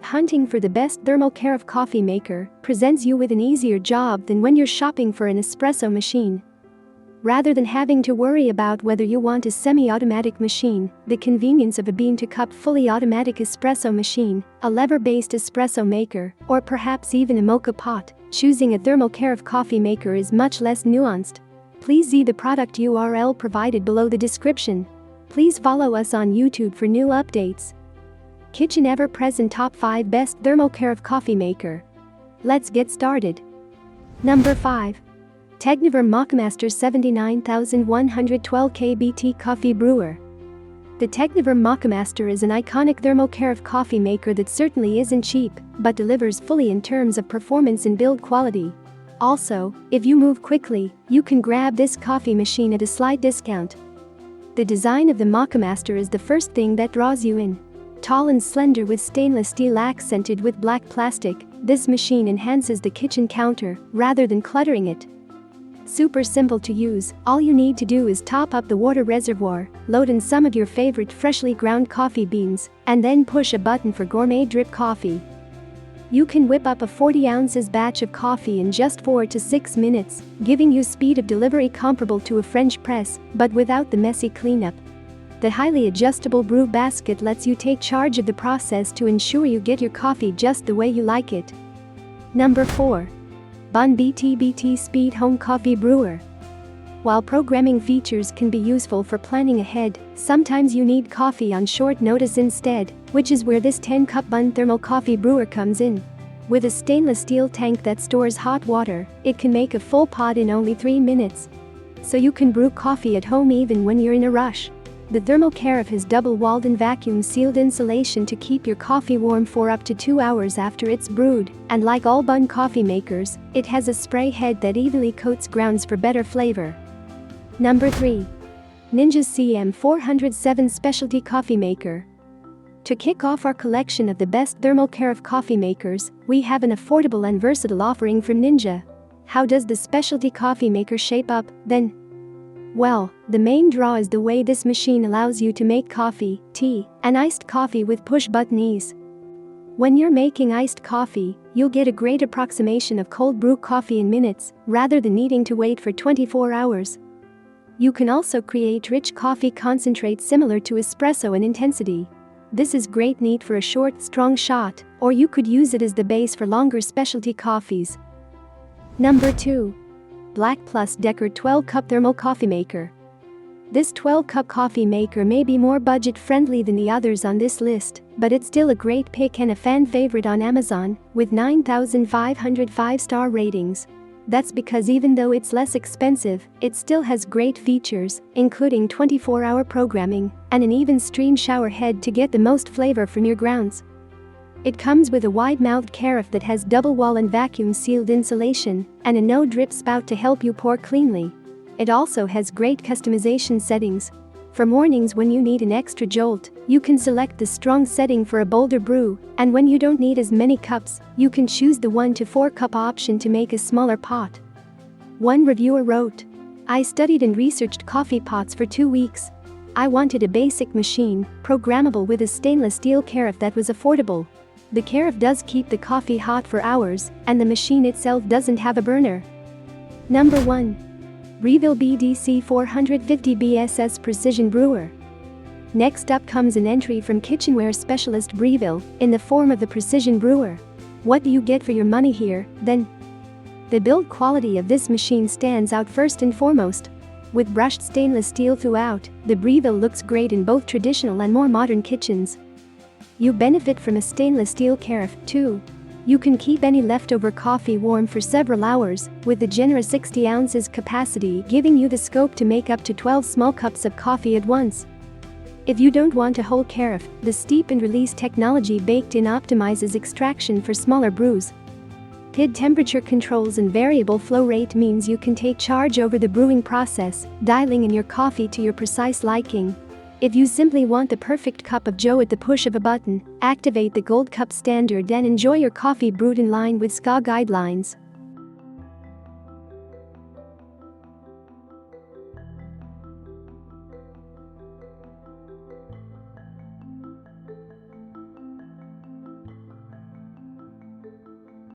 hunting for the best ThermoCaraf coffee maker presents you with an easier job than when you're shopping for an espresso machine. Rather than having to worry about whether you want a semi-automatic machine, the convenience of a bean-to-cup fully automatic espresso machine, a lever-based espresso maker, or perhaps even a mocha pot, choosing a ThermoCaraf coffee maker is much less nuanced. Please see the product URL provided below the description. Please follow us on YouTube for new updates. Kitchen Ever-Present Top 5 Best ThermoCaraf Coffee Maker. Let's get started. Number 5. Techniver Moccamaster 79112 kBT Coffee Brewer. The Techniver Moccamaster is an iconic ThermoCaraf coffee maker that certainly isn't cheap, but delivers fully in terms of performance and build quality. Also, if you move quickly, you can grab this coffee machine at a slight discount. The design of the Moccamaster is the first thing that draws you in. Tall and slender with stainless steel accented with black plastic, this machine enhances the kitchen counter rather than cluttering it. Super simple to use, all you need to do is top up the water reservoir, load in some of your favorite freshly ground coffee beans, and then push a button for gourmet drip coffee. You can whip up a 40 ounces batch of coffee in just 4 to 6 minutes, giving you speed of delivery comparable to a French press, but without the messy cleanup. The highly adjustable brew basket lets you take charge of the process to ensure you get your coffee just the way you like it. Number 4. Bunn BT Speed Home Coffee Brewer. While programming features can be useful for planning ahead, sometimes you need coffee on short notice instead, which is where this 10-cup Bunn thermal coffee brewer comes in. With a stainless steel tank that stores hot water, it can make a full pot in only 3 minutes. So you can brew coffee at home even when you're in a rush. The ThermoCaraf has double-walled and vacuum-sealed insulation to keep your coffee warm for up to 2 hours after it's brewed, and like all Bunn coffee makers, it has a spray head that evenly coats grounds for better flavor. Number 3. Ninja CM407 Specialty Coffee Maker. To kick off our collection of the best ThermoCaraf coffee makers, we have an affordable and versatile offering from Ninja. How does the specialty coffee maker shape up, then? Well, the main draw is the way this machine allows you to make coffee, tea, and iced coffee with push-button ease. When you're making iced coffee, you'll get a great approximation of cold brew coffee in minutes, rather than needing to wait for 24 hours. You can also create rich coffee concentrate similar to espresso in intensity. This is great neat for a short, strong shot, or you could use it as the base for longer specialty coffees. Number 2. Black Plus Decker 12-Cup Thermal Coffee Maker. This 12-cup coffee maker may be more budget-friendly than the others on this list, but it's still a great pick and a fan favorite on Amazon, with 9,500 5-star ratings. That's because even though it's less expensive, it still has great features, including 24-hour programming and an even stream shower head to get the most flavor from your grounds. It comes with a wide-mouthed carafe that has double-wall and vacuum-sealed insulation, and a no-drip spout to help you pour cleanly. It also has great customization settings. For mornings when you need an extra jolt, you can select the strong setting for a bolder brew, and when you don't need as many cups, you can choose the 1 to 4 cup option to make a smaller pot. One reviewer wrote, "I studied and researched coffee pots for 2 weeks. I wanted a basic machine, programmable with a stainless steel carafe that was affordable. The carafe does keep the coffee hot for hours, and the machine itself doesn't have a burner." Number 1. Breville BDC 450 BSS Precision Brewer. Next up comes an entry from kitchenware specialist Breville, in the form of the Precision Brewer. What do you get for your money here, then? The build quality of this machine stands out first and foremost. With brushed stainless steel throughout, the Breville looks great in both traditional and more modern kitchens. You benefit from a stainless steel carafe, too. You can keep any leftover coffee warm for several hours, with the generous 60 ounces capacity giving you the scope to make up to 12 small cups of coffee at once. If you don't want a whole carafe, the steep and release technology baked in optimizes extraction for smaller brews. PID temperature controls and variable flow rate means you can take charge over the brewing process, dialing in your coffee to your precise liking. If you simply want the perfect cup of joe at the push of a button, activate the Gold Cup standard and enjoy your coffee brewed in line with SCA guidelines.